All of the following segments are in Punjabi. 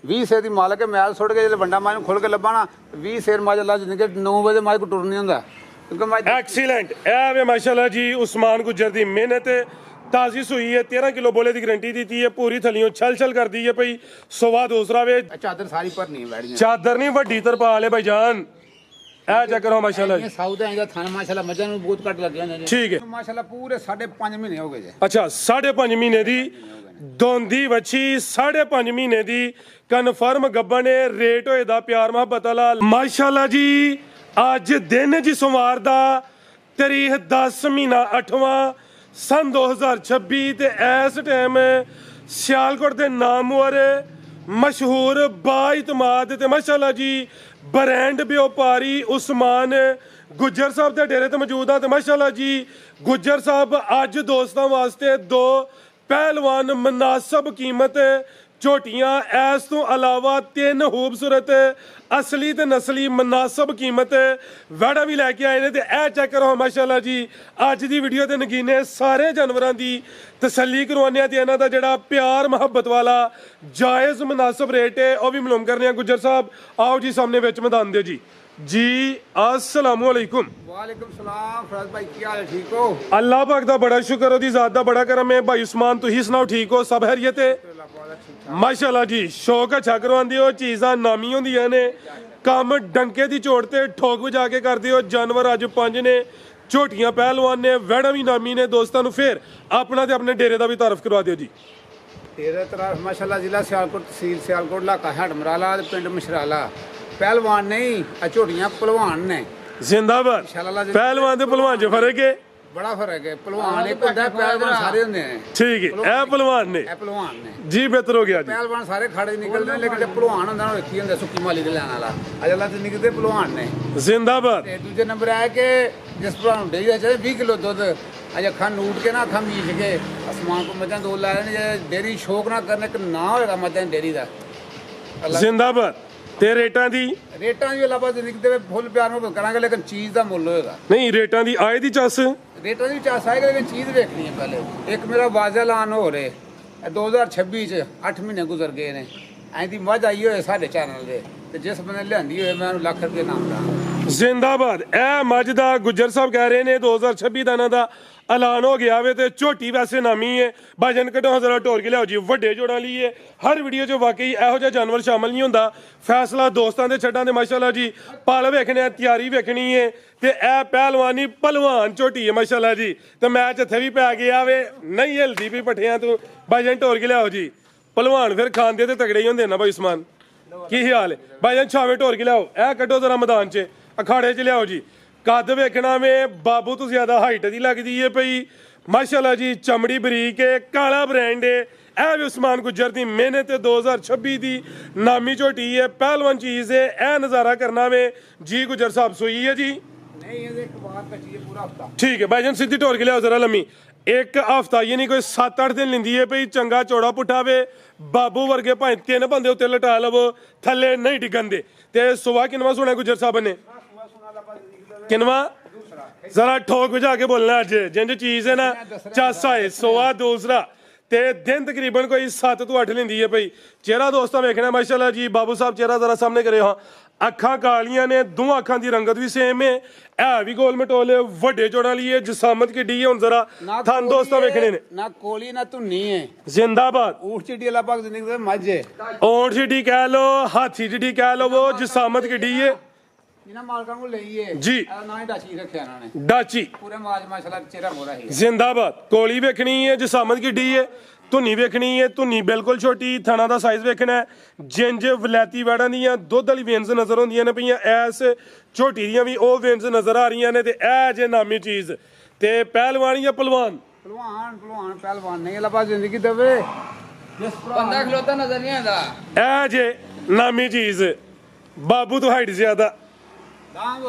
20 सेर की मालक है मैल सुट के जो बंडा माज खुल के लब्भा ना 20 सेर माशाल्लाह जिंदगी 9 बजे माज को टुर नहीं होंदा क्योंकि माज एक्सीलेंट ए वे माशाल्लाह जी उस्मान गुज्जर दी मेहनत ताजी सुई है 13 किलो बोले की गारंटी दी है पूरी थलियों छल छल कर दी है भाई सुबह दूसरा वे चादर सारी भरनी है बैठ गई चादर नहीं वड्डी तरपाल है भाई जान ए चेक करो माशाल्लाह ये साउथ है थाना माशाल्लाह मजा ਨੂੰ बहुत ਘੱਟ ਲੱਗਿਆ ਨੇ ठीक है माशाल्लाह पूरे 5.5 महीने हो गए जे अच्छा 5.5 महीने दी दोंदी वछी 5.5 महीने दी कन्फर्म गब्बन ने रेट होए दा प्यार मोहब्बत वाला माशाल्लाह जी आज दिन जी सोमवार दा तारीख 10 महीना 8वां सन 2026 ते इस टाइम सियालकोट दे नामवर मशहूर बाइतमाद ते माशाल्लाह जी ब्रांड व्यापारी उस्मान गुज्जर साहब दे डेरे ते मौजूद हाँ ते माशाल्लाह जी गुज्जर साहब अज दोस्तों वास्ते दो पहलवान मुनासब कीमत झोटियां इस तो अलावा 3 खूबसूरत असली ते नस्ली मुनासब कीमत वैड़ा भी लैके आए ने ते ए चेक करो माशाल्लाह जी अज दी वीडियो ते नगीने सारे जानवरां दी तसल्ली करवाने ते इन्हां दा जेड़ा प्यार मोहब्बत वाला जायज़ मुनासब रेट है वह भी मालूम करने गुज्जर साहब आओ जी सामने विच मैदान दे जी अस्सलाम वालेकुम वालेकुम सलाम फराज भाई की हाल है ठीक हो अल्लाह पाक दा बड़ा शुक्र ओदी ज़ात दा बड़ा करम है भाई उस्मान तुही सुनाओ ठीक हो सब खैरियत है माशाल्लाह जी शौक अच्छा करवांदे हो चीज़ां नामी होंदियां ने कम डंके दी चोट ते ठोक बजा के करदे हो जानवर अज 5 ने झोटियां पहलवान ने वैड़ा भी नामी ने दोस्तां नूं फिर अपना ते अपने डेरे दा भी तारफ करवा दिओ जी तेरे तरफ माशाल्लाह जिला सियालकोट तहसील सियालकोट इलाका हडमराला पिंड मशराला पहलवान नहीं झोटियां पहलवान ने जिंदाबाद पहलवान ते पहलवान च फर्क है बड़ा फर्क है पहलवान एक होता है पहलवान सारे होंगे हैं ठीक है ए पहलवान ने पहलवान ने जी बेहतर हो गया जी पहलवान सारे खड़े निकलते हैं लेकिन जो पहलवान होंगे ना रखी होंगे सुक्की माली के लैन वाला अजला तो निकलते पहलवान ने जिंदाबाद ते दूजे नंबर है कि जिस भरा डेरी चाहिए 20 किलो दुध अज अखा नूट के ना अखा मीच के आसमान को मजा 2 ला लेने डेयरी शौक ना करने ना होगा मजा डेयरी का जिंदाबाद ते रेटां दी रेटां भी अल्लाह पाक जिंदगी दे फुल प्यार मोहब्बत करांगे लेकिन चीज़ का मुੱਲ होएगा नहीं रेटां दी आए दी चस रेटां दी चास आएगा लेकिन चीज़ देखनी है पहले एक मेरा वाजा ऐलान हो रहे 2026 च 8 महीने गुजर गए ने ऐं दी मज आई होए साढ़े चैनल दे ते जिस बंदे लियांदी होए मैं उन्हें लाख रुपये नाम दा जिंदाबाद ए मज दा गुज्जर साहब कह रहे ने 2026 दा इन्हां दा ऐलान हो गया वे ते झोटी वैसे नामी है भाजन कटो जरा टोर के लियाओ जी वड्डे जोड़ा लिए हर वीडियो च वाकई इहो जिहा जानवर शामिल नहीं होंदा फैसला दोस्तां दे छड्डां दे माशाल्लाह जी पल वेखने तैयारी वेखनी है ते ए पहलवानी पहलवान झोटी है माशाल्लाह जी ते मैच इत्थे भी पै गया वे नहीं हिलदी भी पट्ठियां तू भाजन टोर के लियाओ जी पहलवान फिर खांदे ते तगड़े ही होंदे ना भाई उस्मान की हाल है भाजन छावे टोर के लियाओ ए कड्डो जरा मैदान च अखाड़े च लियाओ जी कद वेखना में बाबू तो ज्यादा हाइट दी लगदी है पई माशाल्लाह जी चमड़ी बरीक है काला ब्रांड है ए भी उस्मान गुज्जर दी मेहनत 2026 दी नामी झोटी है पहलवान चीज है ए नजारा करना में जी गुज्जर साहब सोई है जी नहीं ये एक बात कटी है पूरा हफ्ता ठीक है भाईजान सीधी टोर के लियाओ जरा लम्मी एक हफ्ता ये नहीं कोई 7-8 दिन लिंदी है पई चंगा चौड़ा पुठा वे बाबू वर्गे भाई 3 बंदे उत्ते लटा लवो थल्ले नहीं डिगन दे ते सुबह किनवा सुना गुज्जर साहब ने किनवा जरा ठोक बजा के बोलना अज जिंज चीज है ना चासा है सोआ दूसरा ते दिन तकरीबन कोई 7 तो 8 लेंदी है भाई चेहरा दोस्तों वेखना माशाल्लाह जी बाबू साहब चेहरा जरा सामने करे हाँ अखा कालियां ने दोवां अखां दी रंगत भी सेम है भी गोल मटोले वड्डे जोड़ा लिए जिसामत की डी है हुन जरा थान दोस्तों वेखने ने ना कोली ना धुन्नी है जिंदाबाद ऊंट चिड़ी अल्लाह पाक जिंदगी दे मज है ऊंट चिड़ी कह लो हाथी चिड़ी कह लो वो जिसामत की डी है जिन्हां मालकां को लई है जी ना ही डाची रखिया ना ने डाची पूरे माज माशाल्लाह चेहरा मोरा ही जिंदाबाद कोली वेखनी है जिसामत की डी है धुनी वेखनी है धुनी बिल्कुल छोटी थना दा साइज वेखना है जिंज वलैती वैड़ां दियां दुध वाली वेन्स नजर होंदियां ने पईयां ऐस झोटी दियां भी ओह वेन्स नजर आ रही ने ते ए जे नामी चीज ते पहलवान या पहलवान पहलवान पहलवान पहलवान नहीं अल्लाह पाक जिंदगी देवे जिस बंदा खलोता नजर नहीं आंदा ए जे नामी चीज बाबू तो हाइट ज्यादा दांग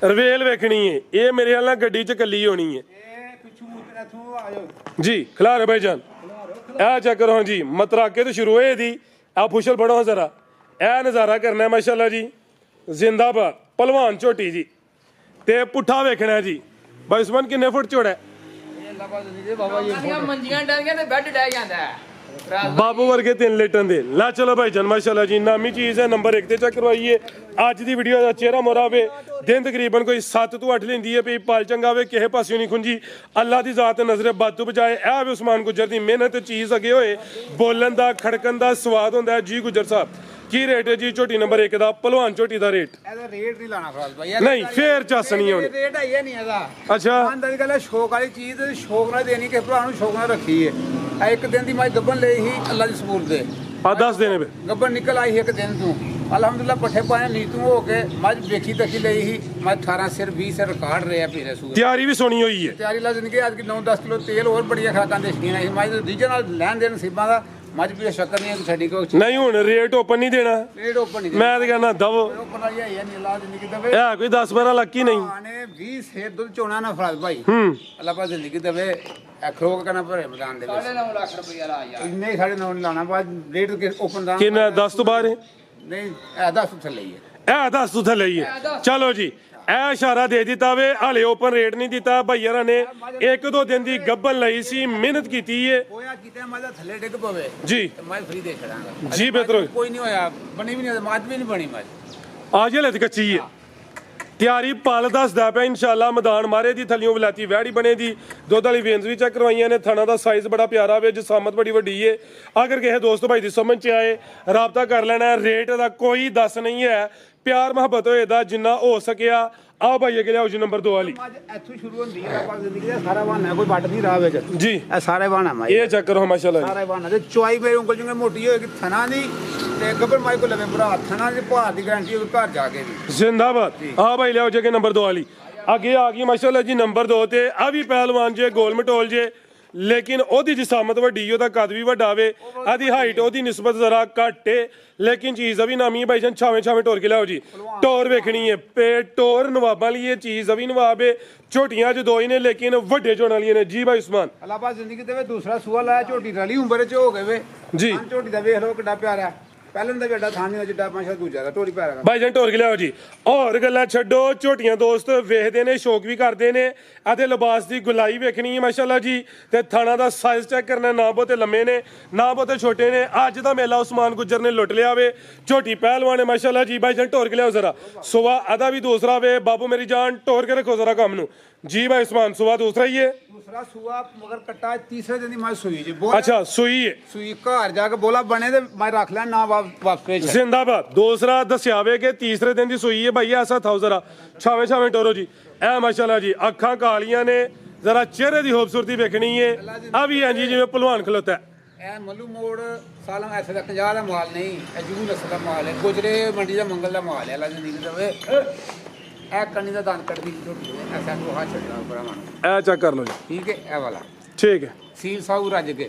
रवेल वेखनी है ये मेरे ख्याल नाल गड्डी च कल्ली होनी है ए पिछू इथों आयो जी खिलार भाईजान ए चेक करो हाँ जी मतराके तो शुरू होए दी आ फुशल बड़ो जरा ए नज़ारा करना है माशाल्लाह जी जिंदाबाद पहलवान झोटी जी ते पुट्ठा वेखना है जी भाई उस्मान किन्ने फुट चौड़ा है अल्लाह पाक जिंदगी दे बाबा ये मंजियां डल गया ते बैड डह जांदा है ਬਾਬੂ ਵਰਗੇ 3 ਲੀਟਰ ਦੇ। ਲੈ ਚਲੋ ਭਾਈ ਜਾਨ ਮਾਸ਼ਾਅੱਲਾ ਜੀ ਨਾਮੀ ਚੀਜ਼ ਹੈ, ਨੰਬਰ 1 ਤੇ ਚੈੱਕ ਕਰਵਾਈਏ। ਅੱਜ ਦੀ ਵੀਡੀਓ ਦਾ ਚਿਹਰਾ ਮੋਰਾ ਵੇ ਦਿਨ ਤਕਰੀਬਨ ਕੋਈ 7 ਤੋਂ 8 ਲੈਂਦੀ ਹੈ, ਪਈ ਪਲ ਚੰਗਾ ਵੇ, ਕਿਸੇ ਪਾਸਿਓਂ ਨਹੀਂ ਖੁੰਜੀ। ਅੱਲਾ ਦੀ ਜ਼ਾਤ ਨਜ਼ਰੇ ਬਦ ਤੋਂ ਬਚਾਏ। ਇਹ ਵੇ ਉਸਮਾਨ ਗੁੱਜਰ ਦੀ ਮਿਹਨਤ ਚੀਜ਼ ਅੱਗੇ ਹੋਏ, ਬੋਲਣ ਦਾ ਖੜਕਣ ਦਾ ਸਵਾਦ ਹੁੰਦਾ ਹੈ। ਜੀ ਗੁੱਜਰ ਸਾਹਿਬ ਕੀ ਰੇਟ ਹੈ ਜੀ ਝੋਟੀ ਨੰਬਰ 1 ਦਾ, ਭਲਵਾਨ ਝੋਟੀ ਦਾ ਰੇਟ? ਇਹਦਾ ਰੇਟ ਨਹੀਂ ਲਾਣਾ ਫਰਾਜ਼ ਭਾਈ, ਨਹੀਂ ਫੇਰ ਚੱਸ ਨਹੀਂ ਹੋਣੀ। ਰੇਟ ਹੈ ਹੀ ਨਹੀਂ ਇਹਦਾ। ਅੱਛਾ ਆਂਦਾ ਦੀ ਗੱਲ ਹੈ, ਸ਼ੌਕ ਵਾਲੀ ਚੀਜ਼ ਸ਼ੌਕ ਨਾਲ ਦੇਣੀ, ਕਿਸੇ ਭਰਾ ਨੂੰ ਸ਼ੌਕ ਨਾਲ ਰੱਖੀ ਹੈ। ਇਹ ਇੱਕ ਦਿਨ ਦੀ ਮੈਂ ਗੱਬਨ ਲਈ ਹੀ ਅੱਲਾ ਦੀ ਸਬੂਤ ਦੇ ਆ 10 ਦੇਣੇ ਵੇ ਗੱਬਨ ਨਿਕਲ ਆਈ ਇੱਕ ਦਿਨ ਤੋਂ ਅਲਹਮਦੁਲਿਲਾ ਪੱਠੇ ਪਾਏ ਨੀਤੂ ਹੋ ਕੇ ਮੱਝ ਵੇਖੀ ਤੱਕੀ ਲਈ ਹੀ। ਮੈਂ 18 ਸਿਰ 20 ਸਿਰ ਰਿਕਾਰਡ ਰਿਹਾ ਪੀਰੇ ਸੂਰ। ਤਿਆਰੀ ਵੀ ਸੋਹਣੀ ਹੋਈ ਹੈ। ਤਿਆਰੀ ਲਾ ਜ਼ਿੰਦਗੀ ਅੱਜ 9-10 ਕਿਲੋ ਤੇਲ ਹੋਰ ਬੜੀਆਂ ਖਰਾਕਾਂ ਦੇ ਸ਼ਕੀਨ ਹੈ। ਮੱਝ ਦੇ ਰੀਜਨ ਨਾਲ ਲੈਣ ਦੇਣ ਨਸੀਬਾਂ ਦਾ ਮੱਝ ਵੀ ਸ਼ੱਕਰ ਨਹੀਂ ਹੈ ਕਿ ਛੱਡੀ ਕੋ ਨਹੀਂ ਹੁਣ ਰੇਟ ਓਪਨ ਨਹੀਂ ਦੇਣਾ, ਰੇਟ ਓਪਨ ਨਹੀਂ ਮੈਂ ਤਾਂ ਕਹਿੰਦਾ ਦਵੋ। ਓਪਨ ਵਾਲੀ ਹੈ ਨਹੀਂ ਅੱਲਾ ਜ਼ਿੰਦਗੀ ਦੇਵੇ। ਇਹ ਕੋਈ 10-12 ਲੱਖ ਹੀ ਨਹੀਂ। ਆਨੇ 20 ਸਿਰ ਦੁੱਧ ਚੋਣਾ ਨਾ ਫਰਾਜ਼ ਭਾਈ। ਹੂੰ ਅੱਲਾ ਪਾ ਜ਼ਿੰਦਗੀ ਦੇਵੇ। ਖਰੋਕ ਕਰਨਾ ਭਰੇ ਮੈਦਾਨ ਦੇ ਵਿੱਚ 9.5 ਲੱਖ ਰੁਪਇਆ ਲਾ ਯਾਰ। ਇੰਨੇ 9.5 ਲਾਣਾ ਬਾਅਦ ਰੇਟ ਕੇ ਓਪਨ ਦਾ ਕਿੰਨਾ 10 ਤੋਂ ਬਾਹਰ ਹੈ? ਨਹੀਂ ਇਹ 10 ਥੱਲੇ ਹੀ ਹੈ। ਇਹ 10 ਤੋਂ ਥੱਲੇ ਹੀ ਹੈ। ਚਲੋ ਜੀ ਇਹ ਇਸ਼ਾਰਾ ਦੇ ਦਿੱਤਾ ਵੇ, ਹਾਲੇ ਓਪਨ ਰੇਟ ਨਹੀਂ ਦਿੱਤਾ। ਭਈਆਰਾਂ ਨੇ 1-2 ਦਿਨ ਦੀ ਗੱਬਨ ਲਈ ਸੀ, ਮਿਹਨਤ ਕੀਤੀ ਏ ਹੋਇਆ ਕਿਤੇ ਮਜ਼ਾ ਥੱਲੇ ਡਿੱਗ ਪਵੇ ਜੀ। ਤੇ ਮੈਂ ਫ੍ਰੀ ਦੇ ਛੜਾਂਗਾ ਜੀ ਬਿਹਤਰ ਕੋਈ ਨਹੀਂ ਹੋਇਆ, ਬਣੀ ਵੀ ਨਹੀਂ, ਮੱਝ ਵੀ ਨਹੀਂ ਬਣੀ ਮੱਝ। ਆਜ ਹਲੇ ਤੇ ਕੱਚੀ ਏ। ਤਿਆਰੀ ਪਲ ਦੱਸਦਾ ਪਿਆ ਇਨਸ਼ਾਅੱਲਾ। ਮੈਦਾਨ ਮਾਰੇ ਦੀ ਥੱਲਿਓਂ ਵਲਾਤੀ ਵਹਿੜੀ ਬਣੇ ਦੀ। ਦੁੱਧ ਵਾਲੀ ਵੇਨਸ ਵੀ ਚੈੱਕ ਕਰਵਾਈਆਂ ਨੇ। ਥਣਾ ਦਾ ਸਾਈਜ਼ ਬੜਾ ਪਿਆਰਾ ਵੇ, ਜਸਾਮਤ ਬੜੀ ਵੱਡੀ ਏ। ਅਗਰ ਕਿਸੇ ਦੋਸਤ ਭਾਈ ਦੀ ਸਮਝ ਚ ਆਏ ਰਾਬਤਾ ਕਰ ਲੈਣਾ। ਰੇਟ ਦਾ ਕੋਈ ਦੱਸ ਨਹੀਂ ਹੈ, ਪਿਆਰ ਮੁਹੱਬਤ ਹੋਏ ਦਾ ਜਿੰਨਾ ਹੋ ਸਕਿਆ। ਆ ਭਾਈ ਅੱਗੇ ਲਿਆਓ ਜੀ ਨੰਬਰ 2 ਵਾਲੀ। ਮੱਝ ਇੱਥੋਂ ਸ਼ੁਰੂ ਹੁੰਦੀ ਹੈ ਆਪਾਂ ਜ਼ਿੰਦਗੀ ਦਾ ਸਾਰਾ ਬਹਾਨਾ, ਕੋਈ ਵੱਟ ਨਹੀਂ ਰਾਹ ਵਿੱਚ ਜੀ ਇਹ ਸਾਰੇ ਬਹਾਨਾ ਮਾਈ ਇਹ ਚੈੱਕ ਕਰੋ ਮਾਸ਼ਾਅੱਲਾ ਜੀ। ਸਾਰਾ ਬਹਾਨਾ ਤੇ ਚੁਆਈ ਮੇਰੇ ਉਂਗਲ ਜਿਵੇਂ ਮੋਟੀ ਹੋਏਗੀ ਥਣਾ ਦੀ ਤੇ ਗੱਬਰ ਮਾਈ ਕੋ ਲਵੇ ਭਰਾ ਥਣਾ ਦੀ ਭਾਰ ਦੀ ਗਾਰੰਟੀ ਉਹ ਘਰ ਜਾ ਕੇ ਵੀ ਜ਼ਿੰਦਾਬਾਦ। ਆ ਭਾਈ ਲਿਆਓ ਜੀ ਨੰਬਰ 2 ਵਾਲੀ। ਅੱਗੇ ਆ ਗਈ ਮਾਸ਼ਾਅੱਲਾ ਜੀ ਨੰਬਰ 2 ਤੇ। ਆ ਵੀ ਪਹਿਲਵਾਨ ਜੇ ਗੋਲ ਮਟੋਲ ਜੇ, ਲੇਕਿਨ ਉਹਦੀ ਜਿਸਾਮਤ ਵੱਡੀ, ਉਹਦਾ ਕੱਦ ਵੀ ਵੱਡਾ ਵੇ। ਆਦੀ ਹਾਈਟ ਉਹਦੀ ਨਿਸਬਤ ਜ਼ਰਾ ਘੱਟ ਏ, ਲੇਕਿਨ ਚੀਜ਼ ਅਭੀ ਨਾਮੀ ਹੈ ਭਾਈ ਜਾਨ। ਛਾਵੇਂ ਛਾਵੇਂ ਟੋਰ ਕੇ ਲਿਆਓ ਜੀ। ਟੋਰ ਵੇਖਣੀ ਹੈ, ਪੇਟ ਟੋਰ ਨਵਾਬਾਂ ਲਈ ਇਹ ਚੀਜ਼ ਅਭੀ ਨਵਾਬ ਏ। ਝੋਟੀਆਂ 'ਚ 2 ਹੀ ਨੇ, ਲੇਕਿਨ ਵੱਡੇ ਚੋਣ ਵਾਲੀਆਂ ਨੇ। ਜੀ ਭਾਈ ਉਸਮਾਨ ਅੱਲਾ ਪਾ ਜ਼ਿੰਦਗੀ ਦੇ ਵਿੱਚ ਦੂਸਰਾ ਸੂਆ ਲਾਇਆ, ਝੋਟੀ ਰਲੀ ਉਮਰ ਚ ਹੋ ਗਏ ਵੇ ਜੀ। ਝੋਟੀ ਦਾ ਵੇਖ ਲਓ ਕਿੱਡਾ ਪਿਆਰਾ। ਪਹਿਲਾਂ ਦਾ ਵੀ ਐਡਾ ਥਾਂ ਨਹੀਂ ਜਿੱਡਾ ਪੰਜ ਦੂਜਾ ਦਾ ਝੋਟੀ ਪਿਆਰਾ। ਭਾਈ ਜਾਨ ਟੋਰ ਕੇ ਲਿਆਓ ਜੀ। ਹੋਰ ਗੱਲਾਂ ਛੱਡੋ, ਝੋਟੀਆਂ ਦੋਸਤ ਵੇਖਦੇ ਨੇ, ਸ਼ੌਕ ਵੀ ਕਰਦੇ ਨੇ। ਅਤੇ ਲਿਬਾਸ ਦੀ ਗੁਲਾਈ ਵੇਖਣੀ ਹੈ ਮਾਸ਼ਾਅੱਲਾ ਜੀ। ਤੇ ਥਾਣਾ ਦਾ ਸਾਈਜ਼ ਚੈੱਕ ਕਰਨਾ, ਨਾ ਬਹੁਤੇ ਲੰਮੇ ਨੇ ਨਾ ਬਹੁਤੇ ਛੋਟੇ ਨੇ। ਅੱਜ ਦਾ ਮੇਲਾ ਉਸਮਾਨ ਗੁੱਜਰ ਨੇ ਲੁੱਟ ਲਿਆ ਵੇ। ਝੋਟੀ ਪਹਿਲਵਾਨ ਹੈ ਮਾਸ਼ਾਅੱਲਾ ਜੀ। ਭਾਈ ਜਾਨ ਟੋਰ ਕੇ ਲਿਆਓ ਜ਼ਰਾ। ਸੁਬਾ ਆਦਾ ਵੀ ਦੂਸਰਾ ਵੇ। ਬਾਬੂ ਮੇਰੀ ਜਾਨ ਟੋਰ ਕੇ ਰੱਖੋ ਜ਼ਰਾ ਕੰਮ ਨੂੰ। ਜੀ ਭਾਈ ਉਸਮਾਨ ਸੁਬਾ ਦੂਸਰਾ ਹੀ ਹੈ। ਦੂਸਰਾ ਸੂਆ ਮਗਰ ਕੱਟਾ ਤੀਸਰੇ ਦਿਨ ਦੀ ਮੈਂ ਸੂਈ ਜੀ। ਅੱਛਾ ਸੂਈ ਹੈ। ਸੂਈ ਘਰ ਜਾ ਕੇ ਬੋਲਾ ਬਣੇ ਤੇ ਮੈਂ ਰੱਖ ਲਿਆ ਨਾ ਵਾਪਸ ਭੇਜ। ਜ਼ਿੰਦਾਬਾਦ। ਦੂਸਰਾ ਦੱਸਿਆ ਵੇ ਕਿ ਤੀਸਰੇ ਦਿਨ ਦੀ ਸੂਈ ਹੈ ਭਾਈ। ਐਸਾ ਥਾਓ ਜ਼ਰਾ ਛਾਵੇਂ ਛਾਵੇਂ ਟੋਰੋ ਜੀ। ਐ ਮਾਸ਼ਾਅੱਲਾ ਜੀ ਅੱਖਾਂ ਕਾਲੀਆਂ ਨੇ, ਜ਼ਰਾ ਚਿਹਰੇ ਦੀ ਖੂਬਸੂਰਤੀ ਵੇਖਣੀ ਹੈ। ਆ ਵੀ ਹੈ ਜੀ ਜਿਵੇਂ ਪਹਿਲਵਾਨ ਖਲੋਤਾ ਹੈ। ਇਹ ਮੱਲੂ ਮੋੜ ਸਾਲਾਂ ਐਸੇ ਦਾ 50 ਦਾ ਮਾਲ ਨਹੀਂ, ਇਹ ਜੂ ਨਸਲ ਦਾ ਮਾਲ ਹੈ। ਗੁਜਰੇ ਮੰਡੀ ਦਾ ਮੰਗਲ ਦਾ ਮਾਲ ਹੈ। ਅੱਲਾ ਜ਼ਿੰਦਗੀ ਦੇਵੇ। ਇਹ ਕੰਨੀ ਦਾ ਦੰਦ ਕੱਢਦੀ ਝੋਟੀ ਹੈ। ਐਸਾ ਨੂੰ ਹੱਥ ਛੱਡਣਾ ਭਰਾਵਾਂ ਨੂੰ। ਐ ਚੈੱਕ ਕਰ ਲਓ ਜੀ। ਠੀਕ ਹੈ ਇਹ ਵਾਲਾ ਠੀਕ ਹੈ, ਸੀਲ ਸਾਊ ਰੱਜ ਕੇ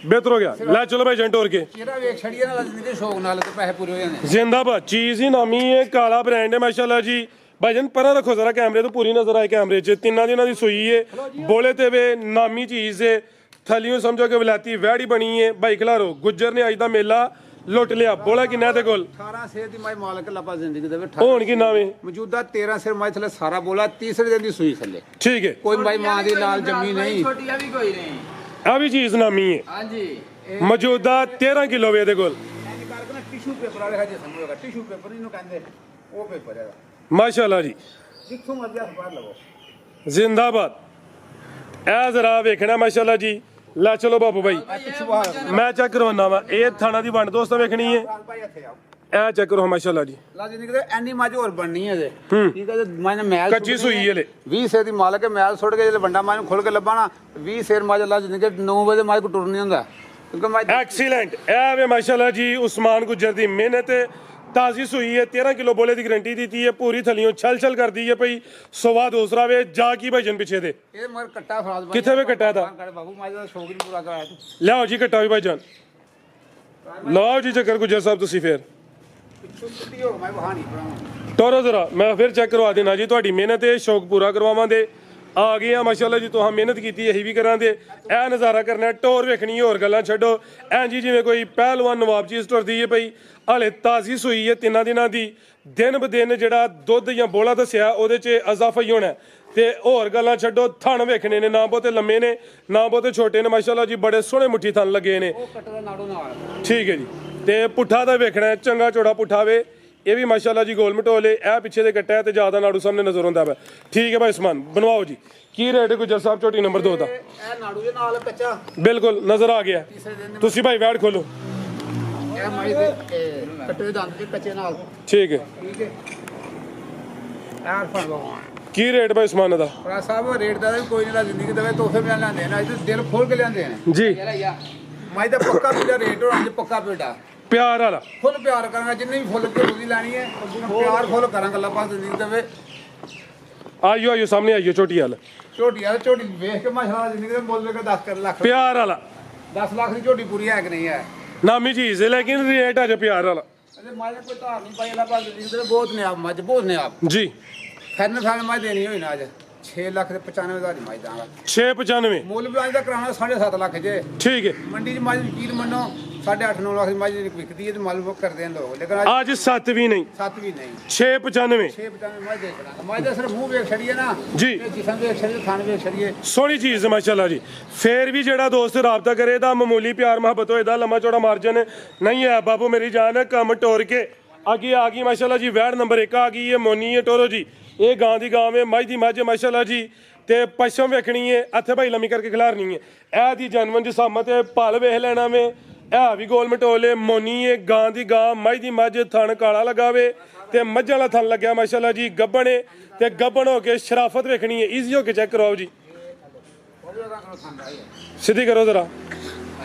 ਬਿਹਤਰ ਹੋ ਗਿਆ। ਲੈ ਚਲੋ ਭਾਈ ਜੰਟ ਹੋਰ ਕੇ ਚਿਹਰਾ ਵੇਖ ਛੜੀਏ ਨਾਲ ਜ਼ਿੰਦਗੀ ਸ਼ੌਕ ਨਾਲ ਤੇ ਪੈਸੇ ਪੂਰੇ ਹੋ ਜਾਂਦੇ। ਜ਼ਿੰਦਾਬਾਦ। ਚੀਜ਼ ਹੀ ਨਾਮੀ ਹੈ, ਕਾਲਾ ਬ੍ਰਾਂਡ ਹੈ ਮਾਸ਼ਾਅੱਲਾ ਜੀ। ਭਾਈਜਨ ਪਰਾਂ ਰੱਖੋ ਜ਼ਰਾ ਕੈਮਰੇ ਤੋਂ, ਪੂਰੀ ਨਜ਼ਰ ਆਏ ਕੈਮਰੇ 'ਚ। ਤਿੰਨਾਂ ਦੀ ਉਹਨਾਂ ਦੀ ਸੂਈ ਹੈ, ਬੋਲੇ ਤੇ ਵੇ ਨਾਮੀ ਚੀਜ਼ ਹੈ। ਥਲੀਓ ਸਮਝੋ ਕਿ ਵਲਾਤੀ ਵਹਿੜੀ ਬਣੀ ਹੈ। ਭਾਈ ਖਿਲਾਰੋ ਗੁੱਜਰ ਨੇ ਅੱਜ ਦਾ ਮੇਲਾ ਲੁੱਟ ਲਿਆ। ਬੋਲਾ ਕਿੰਨਾ ਤੇ ਕੋਲ 18 ਸਿਰ ਦੀ ਮਾਈ ਮਾਲਕ ਲੱਪਾ ਜ਼ਿੰਦਗੀ ਦੇ ਵਿੱਚ ਹੋਣ ਕਿੰਨਾ ਵੇ? ਮੌਜੂਦਾ 13 ਸਿਰ ਮਾਈ ਥੱਲੇ ਸਾਰਾ ਬੋਲਾ। ਤੀਸਰੇ ਦਿਨ ਦੀ ਸੂਈ ਥੱਲੇ ਠੀਕ ਹੈ। ਕੋਈ ਮਾਈ ਮਾਂ ਦੀ ਲਾਲ ਜੰਮੀ ਨਹੀਂ। ਛੋਟੀਆਂ ਵੀ ਕੋਈ ਨਹੀਂ। ਆ ਵੀ ਚੀਜ਼ ਨਾਮੀ ਹੈ। ਹਾਂਜੀ ਮੌਜੂਦਾ 13 ਕਿਲੋ ਵੇ ਇਹਦੇ ਕੋਲ। ਐਂ ਕਰਕੇ ਨਾ ਟਿਸ਼ੂ ਪੇਪਰ ਵਾਲੇ ਹਜੇ ਸਮਝੋਗਾ। ਟਿਸ਼ੂ ਪੇਪਰ ਇਹਨੂੰ ਕਹਿੰਦੇ, ਉਹ ਪੇਪਰ ਹੈਗਾ। ਮਾਸ਼ਾਅੱਲਾ ਜੀ ਜਿੱਥੋਂ ਮਰਜ਼ੀ ਅਖਬਾਰ ਲਵੋ। ਜ਼ਿੰਦਾਬਾਦ। ਇਹ ਜ਼ਰਾ ਵੇਖਣਾ ਮਾਸ਼ਾਅੱਲਾ ਜੀ। ਲੈ ਚਲੋ ਬਾਬੂ ਭਾਈ ਮੈਂ ਚੈੱਕ ਕਰਵਾਉਣਾ ਵਾ। ਇਹ ਥਾਣਾ ਦੀ ਵੰਡ ਦੋਸਤਾਂ ਵੇਖਣੀ ਹੈ। ਭਾਈ ਇੱਥੇ ਆਓ। ਇਹ ਚੈੱਕ ਕਰੋ ਮਾਸ਼ਾਅੱਲਾ ਜੀ। ਲਾ ਜ਼ਿੰਦਗੀ ਦੇ ਐਨੀ ਮੱਝ ਹੋਰ ਬਣਨੀ ਹੈ ਜੇ। ਠੀਕ ਹੈ ਜੀ। ਮੈਂ ਮੈਲ ਕੱਚੀ ਸੂਈ ਹਲੇ 20 ਸਿਰ ਦੀ ਮਾਲਕ ਹੈ। ਮੈਲ ਸੁੱਟ ਕੇ ਜਿਹੜੇ ਵੰਡਾ ਮੈਂ ਖੋਲ ਕੇ ਲੱਭਾਣਾ 20 ਸਿਰ ਮੱਝ। ਲਾ ਜ਼ਿੰਦਗੀ 9 ਵਜੇ ਮੱਝ ਕੋ ਟੁਰ ਨਹੀਂ ਹੁੰਦਾ ਕਿਉਂਕਿ ਮੈਂ ਐਕਸੀਲੈਂਟ। ਇਹ ਵੇ ਮਾਸ਼ਾਅੱਲਾ ਜੀ ਉਸਮਾਨ ਗੁੱਜਰ ਦੀ ਮਿਹਨਤ। ਤਾਜ਼ੀ ਸੂਈ ਹੈ। 13 ਕਿਲੋ ਬੋਲੇ ਦੀ ਗਰੰਟੀ ਦਿੱਤੀ ਹੈ। ਪੂਰੀ ਥਲੀਓਂ ਛਲ ਛਲ ਕਰਦੀ ਹੈ ਪਈ। ਸਵਾ ਦੂਸਰਾ ਵੇ ਜਾ ਕੀ ਭਾਈਜਨ ਪਿੱਛੇ ਦੇ। ਇਹ ਮਰ ਕੱਟਾ ਫਰਾਜ਼ ਬਾਈ ਕਿੱਥੇ ਵੇ ਕੱਟਾ ਦਾ? ਬਾਬੂ ਮੈਂ ਦਾ ਸ਼ੌਕ ਨਹੀਂ ਪੂਰਾ ਕਰਾਇਆ ਤੂੰ। ਲਿਆਓ ਜੀ ਕੱਟਾ ਵੀ ਭਾਈਜਾਨ। ਲਓ ਜੀ ਚੱਕਰ ਗੁੱਜਰ ਸਾਹਿਬ ਤੁਸੀਂ ਫੇਰ ਪਿੱਛੋਂ ਛੁੱਟੀ ਹੋ ਮੈਂ ਵਹਾਣੀ ਬਣਾਵਾਂ। ਟੋਰੋ ਜ਼ਰਾ ਮੈਂ ਫਿਰ ਚੈੱਕ ਕਰਵਾ ਦੇਣਾ ਜੀ। ਤੁਹਾਡੀ ਮਿਹਨਤ ਹੈ, ਸ਼ੌਕ ਪੂਰਾ ਕਰਵਾਵਾਂਗੇ। ਆ ਗਏ ਆ ਮਾਸ਼ਾਅੱਲਾ ਜੀ ਤੁਹਾਂ ਮਿਹਨਤ ਕੀਤੀ ਇਹੀ ਵੀ ਕਰਾਂਗੇ ਇਹ ਨਜ਼ਾਰਾ ਕਰਨਾ ਟੋਰ ਵੇਖਣੀ ਹੋਰ ਗੱਲਾਂ ਛੱਡੋ ਐਂ ਜੀ ਜਿਵੇਂ ਕੋਈ ਪਹਿਲਵਾਨ ਨਵਾਬ ਚੀਜ਼ ਟੁਰਦੀ ਹੈ ਪਈ ਹਲੇ ਤਾਜ਼ੀ ਸੂਈ ਹੈ 3 ਦਿਨਾਂ ਦੀ ਦਿਨ ਬ ਦਿਨ ਜਿਹੜਾ ਦੁੱਧ ਜਾਂ ਬੋਲਾ ਦੱਸਿਆ ਉਹਦੇ 'ਚ ਇਜ਼ਾਫਾ ਹੀ ਹੋਣਾ ਤੇ ਹੋਰ ਗੱਲਾਂ ਛੱਡੋ ਥਣ ਵੇਖਣੇ ਨੇ ਨਾ ਬਹੁਤੇ ਲੰਮੇ ਨੇ ਨਾ ਬਹੁਤੇ ਛੋਟੇ ਨੇ ਮਾਸ਼ਾਅੱਲਾ ਜੀ ਬੜੇ ਸੋਹਣੇ ਮੁੱਠੀ ਥਣ ਲੱਗੇ ਨੇ ਉਹ ਕੱਟਦਾ ਨਾੜੋ ਨਾਲ ਠੀਕ ਹੈ ਜੀ ਤੇ ਪੁੱਠਾ ਦਾ ਵੇਖਣਾ ਚੰਗਾ ਚੌੜਾ ਪੁੱਠਾ ਵੇ ਇਹ ਵੀ ਮਾਸ਼ਾਅੱਲਾ ਜੀ ਗੋਲ ਮਟੋਲੇ ਇਹ ਪਿੱਛੇ ਦੇ ਕੱਟਿਆ ਤੇ ਜ਼ਿਆਦਾ ਨਾੜੂ ਸਾਹਮਣੇ ਨਜ਼ਰ ਆਉਂਦਾ ਵਾ ਠੀਕ ਹੈ ਭਾਈ ਉਸਮਾਨ ਬਣਵਾਓ ਜੀ ਕੀ ਰੇਟ ਗੁਜਰ ਸਾਹਿਬ ਝੋਟੀ ਨੰਬਰ 2 ਦਾ ਇਹ ਨਾੜੂ ਦੇ ਨਾਲ ਕੱਚਾ ਬਿਲਕੁਲ ਨਜ਼ਰ ਆ ਗਿਆ ਤੁਸੀਂ ਭਾਈ ਵੈੜ ਖੋਲੋ ਇਹ ਮਾਈ ਦੇ ਕੱਟੇ ਦੇ ਦੰਦ ਦੇ ਕੱਚੇ ਨਾਲ ਠੀਕ ਹੈ ਠੀਕ ਹੈ ਯਾਰ ਫੜ ਲਓ ਕੀ ਰੇਟ ਭਾਈ ਉਸਮਾਨ ਦਾ ਭਰਾ ਸਾਹਿਬ ਰੇਟ ਦਾ ਵੀ ਕੋਈ ਨਹੀਂ ਜ਼ਿੰਦਗੀ ਦੇਵੇ ਤੋਹਫੇ ਮਿਲ ਲੈਂਦੇ ਨੇ ਅੱਜ ਦਿਲ ਖੋਲ ਕੇ ਲਿਆਂਦੇ ਨੇ ਜੀ ਮਾਈ ਦਾ ਪੱਕਾ ਪੀੜਾ ਰੇਟ ਹੋਣਾ ਜੇ ਪੱਕਾ ਪੀੜਾ ਪਿਆਰ ਵਾਲਾ ਫੁੱਲ ਪਿਆਰ ਕਰਾਂਗਾ ਜਿੰਨੇ ਵੀ ਫੁੱਲ ਤੇ ਉਹਦੀ ਲੈਣੀ ਹੈ ਪਿਆਰ ਫੁੱਲ ਕਰਾਂਗਾ ਅੱਲਾਹ ਪਾਕ ਜ਼ਿੰਦਗੀ ਦੇਵੇ ਆਇਓ ਆਇਓ ਸਾਹਮਣੇ ਆਇਓ ਝੋਟੀ ਵਾਲ ਝੋਟੀ ਆ ਝੋਟੀ ਵੇਖ ਕੇ ਮਾਸ਼ਾਅੱਲਾ ਜ਼ਿੰਦਗੀ ਦੇ ਮੁੱਲ ਕੇ 10 ਲੱਖ ਪਿਆਰ ਵਾਲਾ 10 ਲੱਖ ਦੀ ਝੋਟੀ ਪੂਰੀ ਹੈ ਕਿ ਨਹੀਂ ਹੈ ਨਾਮੀ ਚੀਜ਼ ਹੈ ਲੇਕਿਨ ਰੇਟ ਅਜੇ ਪਿਆਰ ਵਾਲਾ ਅਜੇ ਮਾਈ ਕੋਈ ਧਾਰ ਨਹੀਂ ਪਾਈ ਅੱਲਾਹ ਪਾਕ ਜ਼ਿੰਦਗੀ ਦੇ ਬਹੁਤ ਨੇ ਆਪ ਮੱਝ ਬਹੁਤ ਨੇ ਆਪ ਜੀ ਫੈਨ ਮੱਝ ਦੇਣੀ ਹੋਈ ਨਾ ਅੱਜ 6 ਲੱਖ ਤੇ 95,000 ਦੀ ਮੱਝ ਦਾਂਗਾ 695 ਮੁੱਲ ਵੀ ਅੱਜ ਦਾ ਕਰਾਉਣਾ 7.5 ਲੱਖ ਜੇ ਠੀਕ ਹੈ ਮੰਡੀ 'ਚ ਮੱਝ ਯਕੀਨ ਮੰਨੋ 8.5-9 ਲੱਖ ਦੀ ਮੱਝ ਵਿਕਦੀ ਹੈ ਤੇ ਮਾਲ ਬੁੱਕ ਕਰਦੇ ਨੇ ਲੋਕ ਲੇਕਿਨ ਅੱਜ ਅੱਜ 7 ਵੀ ਨਹੀਂ 7 ਵੀ ਨਹੀਂ 695 6.95 ਮੱਝ ਦੇ ਦੇਣਾ ਮੱਝ ਦਾ ਸਿਰਫ ਮੂੰਹ ਵੇਖ ਛੜੀਏ ਨਾ ਜੀ। ਤੇ ਜਿਸਮ ਵੇਖ ਛੜੀਏ ਖਾਣ ਵੇਖ ਛੜੀਏ ਸੋਹਣੀ ਚੀਜ਼ ਹੈ ਮਾਸ਼ਾਅੱਲਾ ਜੀ ਫੇਰ ਵੀ ਜਿਹੜਾ ਦੋਸਤ ਰਾਬਤਾ ਕਰੇ ਤਾਂ ਮਾਮੂਲੀ ਪਿਆਰ ਮੁਹੱਬਤ ਹੋਏ ਦਾ ਲੰਮਾ ਚੌੜਾ ਮਾਰਜਨ ਨਹੀਂ ਹੈ ਬਾਬੂ ਮੇਰੀ ਜਾਨ ਕੰਮ ਟੋਰ ਕੇ ਅੱਗੇ ਆ ਗਈ ਮਾਸ਼ਾਅੱਲਾ ਜੀ ਵੈੜ ਨੰਬਰ 1 ਆ ਗਈ ਹੈ ਮੋਨੀ ਹੈ ਟੋਰੋ ਜੀ ਇਹ ਗਾਂ ਦੀ ਗਾਂ ਹੈ ਮੱਝ ਦੀ ਮੱਝ ਮਾਸ਼ਾਅੱਲਾ ਜੀ ਤੇ ਪਸ਼ਮ ਵੇਖਣੀ ਹੈ ਇੱਥੇ ਭਾਈ ਲੰਮੀ ਕਰਕੇ ਖਿਲਾਰਨੀ ਹੈ ਇਹ ਦੀ ਜਨਮਨ ਜਿਸਾਮਤ ਤੇ ਭਲ ਵੇਖ ਲੈਣਾ ਵੇ ਇਹ ਵੀ ਗੋਲ ਮਟੋਲੇ ਮੋਨੀ ਹੈ ਗਾਂ ਦੀ ਗਾਂ ਮੱਝ ਦੀ ਮੱਝ ਥਣ ਕਾਲਾ ਲਗਾਵੇ ਤੇ ਮੱਝਾਂ ਵਾਲਾ ਥਣ ਲੱਗਿਆ ਮਾਸ਼ਾਅੱਲਾ ਜੀ ਗੱਬਣੇ ਤੇ ਗੱਬਣ ਹੋ ਕੇ ਸ਼ਰਾਫਤ ਵੇਖਣੀ ਹੈ ਈਜ਼ੀ ਹੋ ਕੇ ਚੈੱਕ ਕਰਾਓ ਜੀ ਸਿੱਧੀ ਕਰੋ ਜ਼ਰਾ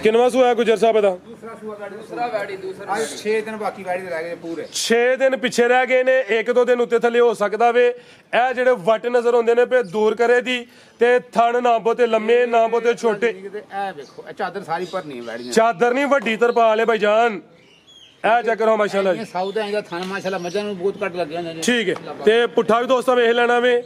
ਕਿੰਨਵਾਂ ਸੂਆ ਗੁਜਰ ਸਾਹਿਬ ਦਾ ਦੂਸਰਾ ਵੈੜੀ ਦੂਸਰਾ ਅੱਜ 6 ਦਿਨ ਬਾਕੀ ਵੈੜੀ ਦੇ ਰਹਿ ਗਏ ਪੂਰੇ 6 ਦਿਨ ਪਿੱਛੇ ਰਹਿ ਗਏ ਨੇ 1-2 ਦਿਨ ਉੱਤੇ ਥੱਲੇ ਹੋ ਸਕਦਾ ਵੇ ਇਹ ਜਿਹੜੇ ਵੱਟ ਨਜ਼ਰ ਆਉਂਦੇ ਨੇ ਪੇ ਦੂਰ ਕਰੇ ਦੀ ਤੇ ਥਣ ਨਾ ਬਹੁਤੇ ਲੰਮੇ ਨਾ ਬਹੁਤੇ ਛੋਟੇ ਇਹ ਵੇਖੋ ਇਹ ਚਾਦਰ ਸਾਰੀ ਭਰਨੀ ਹੈ ਵੈੜੀਆਂ ਚਾਦਰ ਨਹੀਂ ਵੱਡੀ ਤਰਪਾਲ ਹੈ ਭਾਈ ਜਾਨ ਇਹ ਚੱਕਰ ਹੋ ਮਾਸ਼ਾਅੱਲਾ ਇਹ ਸਾਊਥ ਦਾ ਥਾਨ ਮਾਸ਼ਾਅੱਲਾ ਮੱਝਾਂ ਨੂੰ ਬਹੁਤ ਘੱਟ ਲੱਗਿਆ ਨੇ ਠੀਕ ਹੈ ਤੇ ਪੁੱਠਾ ਵੀ ਦੋਸਤਾਂ ਵੇਖ ਲੈਣਾ ਵੇ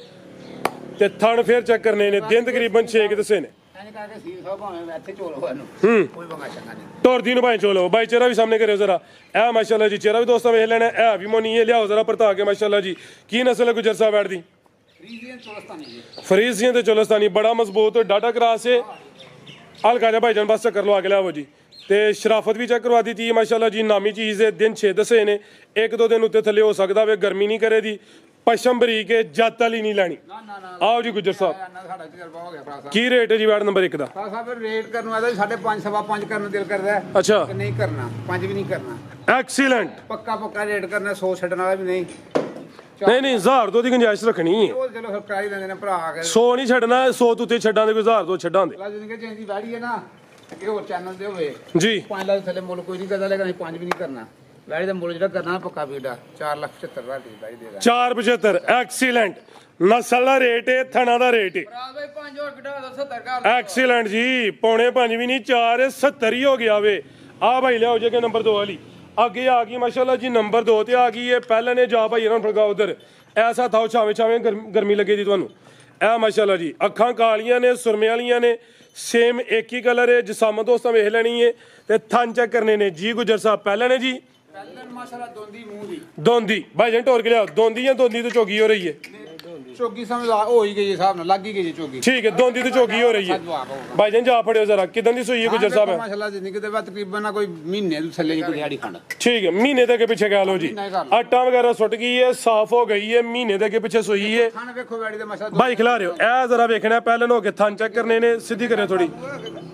ਤੇ ਥਣ ਫੇਰ ਚੱਕ ਕਰਨੇ ਨੇ ਦਿਨ ਤਕਰੀਬਨ 6 ਦੱਸੇ ਨੇ ਐਂ ਕਰਕੇ ਸੀਰ ਸਾਹਿਬ ਭਾਵੇਂ ਇੱਥੇ ਚੋਲ ਹੋਇਆ ਨੂੰ ਕੋਈ ਬੰਗਾ ਚੰਗਾ ਨਹੀਂ ਟੋਰਦੀ ਨੂੰ ਭਾਈ ਚੋਲੋ ਭਾਈ ਚਿਹਰਾ ਵੀ ਸਾਹਮਣੇ ਕਰਿਓ ਜ਼ਰਾ ਇਹ ਮਾਸ਼ਾਅੱਲਾ ਜੀ ਚਿਹਰਾ ਵੀ ਦੋਸਤਾਂ ਵੇਖ ਲੈਣਾ ਇਹ ਵੀ ਮੋਨੀ ਇਹ ਲਿਆਓ ਜ਼ਰਾ ਪਰਤਾ ਕੇ ਮਾਸ਼ਾਅੱਲਾ ਜੀ ਕੀ ਨਸਲ ਹੈ ਗੁਜਰ ਸਾਹਿਬ ਵੈੜ ਦੀ ਰੀਜੀਅਨ ਚੋਲਸਤਾਨੀ ਜੀ ਫਰੀਜ਼ੀਆਂ ਤੇ ਚੋਲਸਤਾਨੀ ਬੜਾ ਮਜ਼ਬੂਤ ਡਾਟਾ ਕਰਾਸ ਹੈ ਹਲਕਾ ਜਿਹਾ ਭਾਈਜਾਨ ਬਸ ਚੱਕਰ ਲਵਾ ਕੇ ਲਿਆਵੋ ਜੀ ਤੇ ਸ਼ਰਾਫਤ ਵੀ ਚੈੱਕ ਕਰਵਾ ਦਿੱਤੀ ਹੈ ਮਾਸ਼ਾਅੱਲਾ ਜੀ ਨਾਮੀ ਚੀਜ਼ ਹੈ ਦਿਨ 6 ਦੱਸੇ ਨੇ 1-2 ਦਿਨ ਉੱਤੇ ਥੱਲੇ ਹੋ ਸਕਦਾ ਵੇ ਗਰਮੀ ਨਹੀਂ ਕਰੇ ਦੀ ਪਸ਼ਮ ਬਰੀਕ ਹੈ ਜੱਤ ਵਾਲੀ ਨਹੀਂ ਲੈਣੀ ਆਓ ਜੀ ਗੁਜਰ ਸਾਹਿਬ ਸਾਡਾ ਤਜਰਬਾ ਹੋ ਗਿਆ ਭਰਾ ਸਾਹਿਬ ਕੀ ਰੇਟ ਹੈ ਜੀ ਵੈੜ ਨੰਬਰ 1 ਦਾ ਭਰਾ ਸਾਹਿਬ ਰੇਟ ਕਰਨ ਵਾਲਾ 5.5 ਸਵਾ 5 ਕਰਨ ਨੂੰ ਦਿਲ ਕਰਦਾ ਹੈ ਅੱਛਾ ਕਿ ਨਹੀਂ ਕਰਨਾ 5 ਵੀ ਨਹੀਂ ਕਰਨਾ ਐਕਸੀਲੈਂਟ ਪੱਕਾ ਰੇਟ ਕਰਨਾ 100 ਛੱਡਣ ਵਾਲਾ ਵੀ ਨਹੀਂ ਨਹੀਂ 1000 ਤੋਂ ਦੀ ਗੁੰਜਾਇਸ਼ ਰੱਖਣੀ ਹੈ ਉਹ ਚਲੋ ਫਿਰ ਕਰਾਈ ਲੈਂਦੇ ਨੇ ਭਰਾ ਆ ਕੇ 100 ਨਹੀਂ ਛੱਡਣਾ 100 ਤੋਂ ਉੱਤੇ ਛੱਡਾਂ ਦੇ ਕੋਈ 1000 ਤੋਂ ਛੱਡਾਂ ਦੇ ਜਿੰਦਗੀ ਚੇਂਜ ਦੀ ਵੈੜੀ ਹੈ ਨਾ ਇਹ ਹੋਰ ਚੈਨਲ ਦੇ ਹੋਵੇ ਜੀ 5 ਲੱਖ ਥੱਲੇ ਮੁੱਲ ਕੋਈ ਨਹੀਂ ਕਰਦਾ ਲੇਕਿਨ 5 ਵੀ ਨਹੀਂ ਕਰਨਾ ਵੈੜੀ ਦਾ ਮੁੱਲ ਜਿਹੜਾ ਕਰਨਾ ਪੱਕਾ ਵੀਡਾ 4,75,000 ਦੀ ਵੈੜੀ ਦੇ ਦਾਂ 475 ਐਕਸੀਲੈਂਟ ਨਸਲ ਦਾ ਰੇਟ ਹੈ ਥਣਾ ਦਾ ਰੇਟ ਹੈ ਭਰਾ ਬਈ 5 ਹੋਰ ਘਟਾ ਦੋ 70 ਕਰ ਐਕਸੀਲੈਂਟ ਜੀ ਪੌਣੇ 5 ਵੀ ਨਹੀਂ 4 70 ਹੀ ਹੋ ਗਿਆ ਵੇ ਆ ਭਾਈ ਲਿਆਓ ਜੇ ਕਿ ਨੰਬਰ 2 ਵਾਲੀ ਅੱਗੇ ਆ ਗਈ ਮਾਸ਼ਾਅੱਲਾ ਜੀ ਨੰਬਰ 2 ਤੇ ਆ ਗਈ ਹੈ ਪਹਿਲਾਂ ਨੇ ਜਾ ਭਾਈ ਇਹਨਾਂ ਨੂੰ ਫੜਗਾ ਉਧਰ ਐਸਾ ਥਾਓ ਛਾਵੇਂ ਗਰਮੀ ਲੱਗੇ ਦੀ ਤੁਹਾਨੂੰ ਇਹ ਮਾਸ਼ਾਅੱਲਾ ਜੀ ਅੱਖਾਂ ਕਾਲੀਆਂ ਨੇ ਸੁਰਮੇ ਵਾਲੀਆਂ ਨੇ ਸੇਮ ਇੱਕ ਹੀ ਕਲਰ ਹੈ ਜਿਸਾਮਤ ਦੋਸਤਾਂ ਵੇਖ ਲੈਣੀ ਹੈ ਤੇ ਥਣ ਚੈੱਕ ਕਰਨੇ ਨੇ ਜੀ ਗੁਜਰ ਸਾਹਿਬ ਪਹਿਲਾਂ ਨੇ ਜੀ ਪਹਿਲਾਂ ਮਾਸ਼ਾਅੱਲਾ ਦੋਂਦੀ ਮੂੰਹ ਦੀ ਦੋਂਦੀ ਭਾਈ ਜਨ ਟੋਰ ਕੇ ਲਿਆਓ ਦੋਂਦੀ ਜਾਂ ਦੋਂਦੀ ਤੋਂ ਚੋਗੀ ਹੋ ਰਹੀ ਹੈ ਚੋਗੀ ਸਮਝ ਆ ਹੋ ਹੀ ਗਈ ਹਿਸਾਬ ਨਾਲ ਲੱਗ ਹੀ ਗਈ ਜੀ ਚੋਗੀ ਠੀਕ ਹੈ ਦੋਂਦੀ ਤੋਂ ਚੋਗੀ ਹੋ ਰਹੀ ਹੈ ਭਾਈ ਜਨ ਜਾ ਫੜਿਓ ਜ਼ਰਾ ਕਿਦਾਂ ਦੀ ਸੂਈ ਹੈ ਗੁਜਰ ਸਾਹਿਬ ਮਾਸ਼ਾਅੱਲਾ ਜ਼ਿੰਦਗੀ ਦੇ ਬਾਅਦ ਤਕਰੀਬਨ ਨਾ ਕੋਈ ਮਹੀਨੇ ਤੋਂ ਥੱਲੇ ਹੀ ਕੋਈ ਦਿਹਾੜੀ ਖੰਡ ਠੀਕ ਹੈ ਮਹੀਨੇ ਦੇ ਅੱਗੇ ਪਿੱਛੇ ਕਹਿ ਲਓ ਜੀ ਆਟਾ ਵਗੈਰਾ ਸੁੱਟ ਗਈ ਹੈ ਸਾਫ਼ ਹੋ ਗਈ ਹੈ ਮਹੀਨੇ ਦੇ ਅੱਗੇ ਪਿੱਛੇ ਸੂਈ ਹੈ ਖਾਣ ਵੇਖੋ ਵੈੜੀ ਦਾ ਮਾਸ਼ਾਅੱਲਾ ਭਾਈ ਖਿਲਾ ਰਿਓ ਇਹ ਜ਼ਰਾ ਵੇਖਣਾ ਪਹਿਲਾਂ ਹੋ ਕੇ ਥਣ ਚੈੱਕ ਕਰਨੇ ਨੇ ਸਿੱਧੀ ਕਰਿਓ ਥੋੜੀ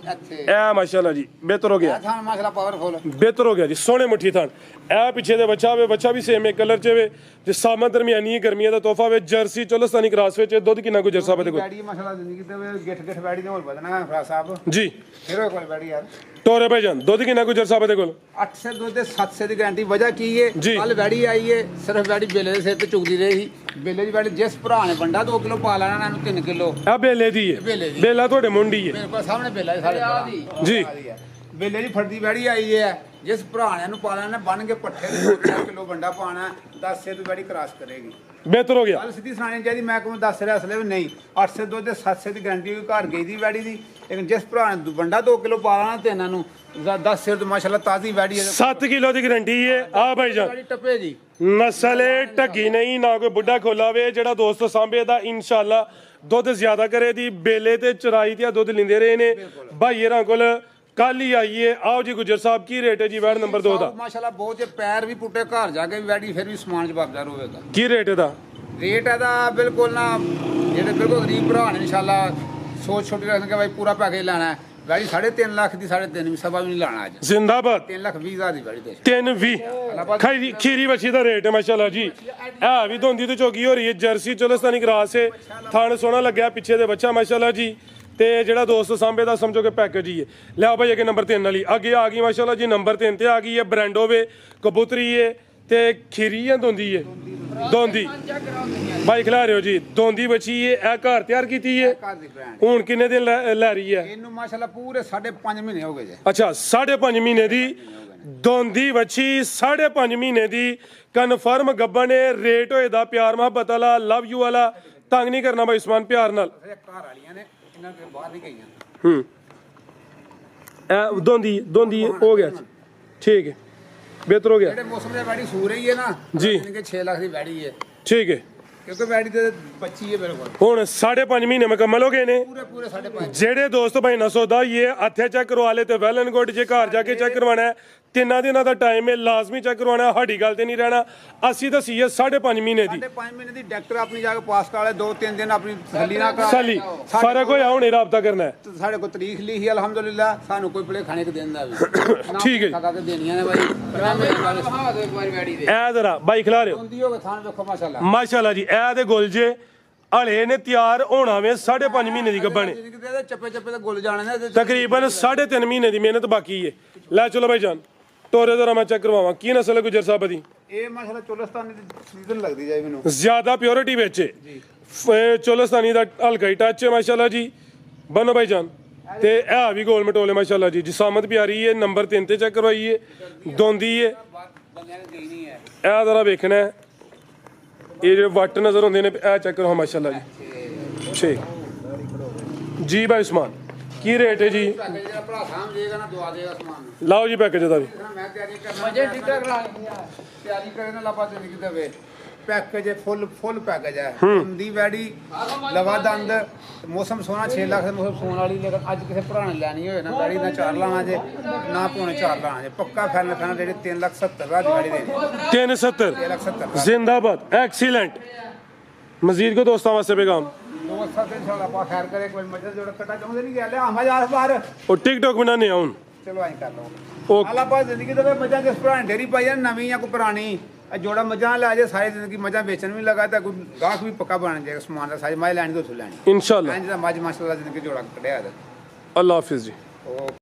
ਇੱਥੇ ਇਹ ਮਾਸ਼ਾਅੱਲਾ ਜੀ ਬਿਹਤਰ ਹੋ ਗਿਆ ਖਾਣ ਮਾਸ਼ਾਅੱਲਾ ਪਾਵਰਫੁਲ ਬਿਹਤਰ ਹੋ ਗਿਆ ਜੀ ਸੋਹਣੇ ਮੁੱਠੀ ਥਣ ਇਹ ਪਿੱਛੇ ਦੇ ਬੱਚਾ ਵੀ ਸੇਮ ਇੱਕ ਕਲਰ ਚ ਵੇ ਜੇ ਸਾਮਾ ਦਰਮਿਆਨੀ ਗਰਮੀਆਂ ਦਾ ਤੋਹਫਾ ਵੇ ਜਰਸੀ ਚੋਲਸਤਾਨੀ ਕਰਾਸ ਵਿੱਚ ਦੁੱਧ ਕਿੰਨਾ ਗੁਜਰ ਸਾਹਿਬ ਦੇ ਕੋਲ ਵੈੜੀ ਮਾਸ਼ਾਅੱਲਾ ਜ਼ਿੰਦਗੀ ਤੇ ਗਿੱਠ ਵੈੜੀ ਨੇ ਹੋਰ ਵਧਣਾ ਹੈ ਫਰਾ ਸਾਹਿਬ ਜੀ ਫਿਰ ਕੋਈ ਵੈੜੀ ਯਾਰ ਟੋਰੇ ਭਾਈਜਾਨ ਦੁੱਧ ਕਿੰਨਾ ਗੁਜਰ ਸਾਹਿਬ ਦੇ ਕੋਲ 8 ਸੇ ਦੁੱਧ ਦੇ 7 ਸੇ ਦੀ ਗਾਰੰਟੀ ਵਜ੍ਹਾ ਕੀ ਹੈ ਜੀ। ਕੱਲ ਵੈੜੀ ਆਈ ਹੈ ਸਿਰਫ ਵੈੜੀ ਬੇਲੇ ਦੇ ਸਿਰ ਤੇ ਚੁਗਦੀ ਰਹੀ ਸੀ ਬੇਲੇ ਦੀ ਵੈੜੀ ਜਿਸ ਭਰਾ ਨੇ ਵੰਡਾ 2 ਕਿਲੋ ਪਾ ਲੈਣਾ ਇਹਨੂੰ 3 ਕਿਲੋ ਇਹ ਬੇਲੇ ਦੀ ਹੈ ਬੇਲੇ ਦੀ। ਬੇਲਾ ਤੁਹਾਡੇ ਮੁੰਡੀ ਹੈ ਮੇਰੇ ਕੋਲ ਸਾਹਮਣੇ ਬੇਲਾ ਹੈ ਸਾਡੇ ਭਰਾ ਜੀ ਬੇਲੇ ਦੀ ਫੜਦੀ ਵੈੜੀ ਆਈ ਹੈ ਜਿਸ ਭਰਾ ਨੇ ਇਹਨੂੰ ਪਾਲਣਾ ਨੇ ਬਣ ਕੇ ਪੱਠੇ ਦੇ 2 ਕਿਲੋ ਵੰਡਾ ਪਾਣਾ 10 ਸੇ ਦੀ ਵੈੜੀ ਕ੍ਰਾਸ ਕਰੇਗੀ। ਬਿਹਤਰ ਹੋ ਗਿਆ। ਗੱਲ ਸਿੱਧੀ ਸੁਣਾਣੀ ਚਾਹੀਦੀ, ਮੈਂ ਕਿਉਂ ਦੱਸ ਰਿਹਾ ਅਸਲੇ ਵੀ ਨਹੀਂ 8 ਸੇ ਦੁੱਧ ਤੇ 7 ਸੇ ਦੀ ਗਾਰੰਟੀ ਘਰ ਗਈ ਦੀ ਵੈੜੀ ਦੀ। ਲੇਕਿਨ ਜਿਸ ਭਰਾ ਨੇ ਵੰਡਾ 2 ਕਿਲੋ ਪਾਲਣਾ ਤੇ ਇਹਨਾਂ ਨੂੰ 10 ਸੇ ਤੋਂ ਮਾਸ਼ਾਅੱਲਾ ਤਾਜ਼ੀ ਵੈੜੀ ਹੈ। 7 ਕਿਲੋ ਦੀ ਗਾਰੰਟੀ ਹੈ। ਆ ਭਾਈ ਜਾਨ ਵੈੜੀ ਟੱਪੇ ਜੀ, ਨਸਲ ਢੱਗੀ ਨਹੀਂ, ਨਾ ਕੋਈ ਬੁੱਢਾ ਖੋਲਾ ਵੇ। ਜਿਹੜਾ ਦੋਸਤ ਸਾਂਭੇ ਦਾ ਇਨਸ਼ਾਅੱਲਾ ਦੁੱਧ ਜ਼ਿਆਦਾ ਕਰੇ ਦੀ। ਬੇਲੇ ਤੇ ਚਰਾਈ ਤੇ ਦੁੱਧ ਲਿੰਦੇ ਰਹੇ ਨੇ ਭਾਈ ਹਰਾਂ ਕੋਲ। ਕੱਲ ਹੀ ਆਈਏ। ਆਓ ਜੀ ਗੁਜਰ ਸਾਹਿਬ, ਕੀ ਰੇਟ ਹੈ ਜੀ ਵੈੜ ਨੰਬਰ 2 ਦਾ? ਮਾਸ਼ਾਅੱਲਾ ਬਹੁਤ ਜੇ ਪੈਰ ਵੀ ਪੁੱਟੇ ਘਰ ਜਾ ਕੇ ਵੀ ਵੈੜੀ ਫਿਰ ਵੀ ਸਮਾਨ ਜਵਾਬਦਾਰ ਹੋਵੇਗਾ। ਕੀ ਰੇਟ ਇਹਦਾ? ਰੇਟ ਇਹਦਾ ਬਿਲਕੁਲ ਨਾ, ਜਿਹੜੇ ਬਿਲਕੁਲ ਗਰੀਬ ਭਰਾ ਨੇ ਇਨਸ਼ਾਅੱਲਾ ਸੋਚ ਛੋਟੀ ਰੱਖਣਗੇ ਭਾਈ ਪੂਰਾ ਪੈਕੇਜ ਲੈਣਾ ਹੈ। ਵੈੜੀ 3.5 ਲੱਖ ਦੀ 3.5 ਵੀ ਸਵਾ ਵੀ ਨਹੀਂ ਲਾਣਾ ਅੱਜ। ਜ਼ਿੰਦਾਬਾਦ। 3,20,000 ਦੀ ਵੈੜੀ ਦੇ 320 ਖੀਰੀ ਵੱਛੀ ਦਾ ਰੇਟ ਹੈ ਮਾਸ਼ਾਅੱਲਾ ਜੀ। ਇਹ ਵੀ ਧੋਂਦੀ ਤੇ ਚੋਗੀ ਹੋ ਰਹੀ ਹੈ। ਜਰਸੀ ਚੋਲਸਤਾਨੀ ਕਰਾਸ ਹੈ। ਥਣ ਸੋਹਣਾ ਲੱਗਿਆ, ਪਿੱਛੇ ਦੇ ਬੱਚਾ ਮਾਸ਼ਾਅੱਲਾ ਜੀ। ਤੇ ਜਿਹੜਾ ਦੋਸਤ ਸਾਂਭੇ ਦਾ ਸਮਝੋ ਕਿ ਪੈਕੇਜ ਹੀ ਹੈ। ਲਿਆਓ ਭਾਈ ਅੱਗੇ ਨੰਬਰ 3 ਵਾਲੀ ਅੱਗੇ ਆ ਗਈ ਮਾਸ਼ਾਅੱਲਾ ਜੀ। ਨੰਬਰ 3 ਤੇ ਆ ਗਈ ਹੈ ਬ੍ਰਾਂਡੋ ਵੇ ਕਬੂਤਰੀ ਹੈ ਤੇ ਖੀਰੀ ਹੈ ਦੋਂਦੀ ਹੈ। ਦੋਂਦੀ ਭਾਈ ਖਿਲਾ ਰਹੇ ਹੋ ਜੀ। ਦੋਂਦੀ ਬੱਚੀ ਹੈ। ਇਹ ਘਰ ਤਿਆਰ ਕੀਤੀ ਹੈ। ਘਰ ਦੀ ਬ੍ਰਾਂਡ ਹੁਣ ਕਿੰਨੇ ਦਿਨ ਲੈ ਰਹੀ ਹੈ? ਇਹਨੂੰ ਮਾਸ਼ਾਅੱਲਾ ਪੂਰੇ 5.5 ਮਹੀਨੇ ਹੋ ਗਏ ਜੇ। ਅੱਛਾ 5.5 ਮਹੀਨੇ ਦੀ ਦੋਂਦੀ ਬੱਚੀ 5.5 ਮਹੀਨੇ ਦੀ ਕਨਫਰਮ ਗੱਬਣ ਨੇ। ਰੇਟ ਹੋਏ ਦਾ ਪਿਆਰ ਮੁਹੱਬਤ ਵਾਲਾ, ਲਵ ਯੂ ਵਾਲਾ। ਤੰਗ ਨਹੀਂ ਕਰਨਾ ਭਾਈ ਉਸਮਾਨ, ਪਿਆਰ ਨਾਲ। ਇਹ ਘਰ ਵਾਲੀਆਂ ਨੇ, ਇਹਨਾਂ ਦੇ ਬਾਹਰ ਨਹੀਂ ਗਈਆਂ। ਇਹ ਦੋਂਦੀ ਹੋ ਗਿਆ ਜੀ। ਠੀਕ ਹੈ, ਬਿਹਤਰ ਹੋ ਗਿਆ। ਜਿਹੜੇ ਮੌਸਮ ਦੇ ਵੈੜੀ ਸੂ ਰਹੀ ਹੈ ਨਾ ਜੀ। ਕਿ 6 ਲੱਖ ਦੀ ਵੈੜੀ ਹੈ, ਠੀਕ ਹੈ। ਕਿਉਂਕਿ ਵੈੜੀ ਤੇ ਬੱਚੀ ਹੈ ਬਿਲਕੁਲ ਹੁਣ 5.5 ਮਹੀਨੇ ਮੁਕੰਮਲ ਹੋ ਗਏ ਨੇ। ਪੂਰੇ 5.5। ਜਿਹੜੇ ਦੋਸਤ ਭਾਈ ਨਾ ਸੌਦਾ ਇਹ ਹੱਥੇ ਚੈੱਕ ਕਰਵਾ ਲੇ ਤੇ ਵੈਲ ਐਂਡ ਗੁੱਡ। ਜੇ ਘਰ ਜਾ ਕੇ ਚੈੱਕ ਕਰਵਾਉਣਾ ਹੈ 3 ਦਿਨਾਂ ਦਾ ਟਾਈਮ ਹੈ, ਲਾਜ਼ਮੀ ਚੈੱਕ ਕਰਵਾਉਣਾ ਹੈ। ਸਾਡੀ ਗੱਲ ਤੇ ਨਹੀਂ ਰਹਿਣਾ। ਅਸੀਂ ਦੱਸੀ ਹੈ 5.5 ਮਹੀਨੇ ਦੀ 5.5 ਮਹੀਨੇ ਦੀ ਡਾਕਟਰ ਆਪਣੀ ਜਾ ਕੇ ਪਾਸ ਕਰਾ ਲੈ। 2-3 ਦਿਨ ਆਪਣੀ ਤਸੱਲੀ ਨਾ ਕਰਾ ਸਾਲੀ ਸਾਰਾ ਕੋਈ ਆਉਣੇ ਰਾਬਤਾ ਕਰਨਾ ਹੈ। ਸਾਡੇ ਕੋਲ ਤਰੀਖ ਲਿਖੀ ਅਲਹਮਦੁਲਿਲਾ। ਸਾਨੂੰ ਕੋਈ ਭਲੇ ਖਾਣੇ ਕੇ ਦੇਣ ਦਾ ਵੀ ਠੀਕ ਹੈ ਜੀ। ਕਾਕਾ ਕੇ ਦੇਣੀਆਂ ਨੇ ਬਾਈ। ਹਾਂ ਦੋ ਇੱਕ ਵਾਰੀ ਵੈੜੀ ਦੇ ਇਹ ਜ਼ਰਾ ਬਾਈ ਖਿਲਾ ਰਹੇ ਹੋ ਹੁੰਦੀ ਹੋਵੇ ਥਾਂ ਵੇਖੋ ਮਾਸ਼ਾਅੱਲਾ। ਮਾਸ਼ਾਅੱਲਾ ਜੀ। ਇਹ ਤੇ ਗੁਲ ਜੇ ਹਲੇ ਨੇ ਤਿਆਰ ਹੋਣਾ ਵੇ 5.5 ਮਹੀਨੇ ਦੀ ਗੱਬਣ ਨੇ। ਚੱਪੇ ਚੱਪੇ ਤੇ ਗੁੱਲ ਜਾਣੇ ਨੇ। ਤਕਰੀਬਨ 3.5 ਮਹੀਨੇ ਦੀ ਮਿਹਨਤ ਬਾਕੀ ਹੈ। ਲੈ ਚਲੋ ਭਾਈ ਜਾਨ ਤੋਰੇ ਜ਼ਰਾ ਮੈਂ ਚੈੱਕ ਕਰਵਾਵਾਂ ਕੀ ਨਸਲ ਹੈ ਗੁਜਰ ਸਾਹਿਬ ਦੀ। ਇਹ ਮਾਸ਼ਾਅੱਲਾ ਚੋਲਸਤਾਨੀ ਦੀ ਸੀਜ਼ਨ ਲੱਗਦੀ ਜਾਈ ਮੈਨੂੰ। ਜ਼ਿਆਦਾ ਪਿਓਰਿਟੀ ਵਿੱਚ ਹੈ। ਚੋਲਸਤਾਨੀ ਦਾ ਹਲਕਾ ਹੀ ਟੱਚ ਹੈ ਮਾਸ਼ਾਅੱਲਾ ਜੀ। ਬਨੋ ਭਾਈ ਜਾਨ ਤੇ ਇਹ ਵੀ ਗੋਲ ਮਟੋਲੇ ਮਾਸ਼ਾਅੱਲਾ ਜੀ। ਜਿਸਾਮਤ ਪਿਆਰੀ ਹੈ। ਨੰਬਰ 3 ਤੇ ਚੈੱਕ ਕਰਵਾਈਏ। ਦੋਂਦੀ ਹੈ। ਬੰਦਿਆਂ ਨੇ ਗਈ ਨਹੀਂ ਹੈ। ਇਹ ਜ਼ਰਾ ਵੇਖਣਾ ਹੈ। ਇਹ ਜਿਹੜੇ ਵੱਟ ਨਜ਼ਰ ਹੁੰਦੇ ਨੇ ਇਹ ਚੈੱਕ ਕਰੋ ਮਾਸ਼ਾਅੱਲਾ ਜੀ। ਠੀਕ ਜੀ ਭਾਈ ਉਸਮਾਨ ਕੀ ਰੇਟ ਹੈ ਜੀ? ਪੈਕੇਜ ਜਿਹੜਾ ਭਰਾ ਸਾਹਮ ਜੇਗਾ ਨਾ ਦਵਾ ਦੇਗਾ ਸਮਾਨ। ਲਾਓ ਜੀ ਪੈਕੇਜ ਦਾ ਵੀ। ਮੈਂ ਤਿਆਰੀ ਕਰਨਾ ਮਜੇ ਟਿਕਟਾਂ ਕਰਾ ਲਈਆਂ। ਤਿਆਰੀ ਕਰੇ ਨਾ ਲਾਪਾ ਤੇ ਲਿਖ ਦੇਵੇ ਪੈਕੇਜ ਫੁੱਲ ਪੈਕੇਜ ਹੈ। ਹੁੰਦੀ ਵੈੜੀ ਲਵਾ ਦੰਦ ਮੌਸਮ ਸੋਹਣਾ 6 ਲੱਖ ਦੇ ਮੌਸਮ ਸੋਹਣ ਵਾਲੀ। ਲੇਕਿਨ ਅੱਜ ਕਿਸੇ ਭਰਾ ਨੇ ਲੈਣੀ ਹੋਏ ਨਾ ਵੈੜੀ ਨਾ 4 ਲਾਣਾ ਜੇ ਨਾ ਪੌਣੇ 4 ਲਾਣਾ ਜੇ। ਪੱਕਾ ਫੈਨ ਜਿਹੜੇ 3,70,000 ਦੀ ਵੈੜੀ ਦੇ 370 3,70,000 जिंदाबाद एक्सीलेंट। मजीद को दोस्तों वास्ते पैगाम ਦੋਸਤਾਂ ਤੇ ਇਨਸ਼ਾਅੱਲਾ ਆਪਾਂ ਖੈਰ ਕਰੇ। ਕੋਈ ਮਜਾ ਜੋੜਾ ਕਟਾ ਚਾਹੁੰਦੇ ਨਹੀਂ ਗਿਆ ਲਿਆ ਆਵਾਂ ਜਾ ਬਾਹਰ। और टिकटॉक बनाने आउन ਚਲੋ ਐਂ ਕਰ ਲਓ। ओके ਆਲਾ ਪਾ ਜ਼ਿੰਦਗੀ ਦੇ ਵਿੱਚ ਮੱਝਾਂ ਕਿਸ ਭਰਾ ਨੇ ਡੇਰੀ ਪਾਈ ਆ ਨਵੀਂ ਜਾਂ ਕੋਈ ਪੁਰਾਣੀ। ਇਹ ਜੋੜਾ ਮੱਝਾਂ ਲੈ ਜੇ ਸਾਰੀ ਜ਼ਿੰਦਗੀ ਮੱਝਾਂ ਵੇਚਣ ਵੀ ਲਗਾ ਤਾਂ ਕੋਈ ਗਾਹਕ ਵੀ ਪੱਕਾ ਬਣ ਜਾਏਗਾ। ਸਮਾਨ ਦਾ ਸਾਰੀ ਮੈਂ ਲੈਣੀ ਤੋਂ ਲੈਣੀ इंशाल्लाह। ਇੰਜ ਦਾ ਮੱਝ ਮਾਸ਼ਾਅੱਲਾ ਜ਼ਿੰਦਗੀ ਜੋੜਾ ਕੱਢਿਆ ਇਹਦਾ। अल्लाह हाफिज जी। ਉਹ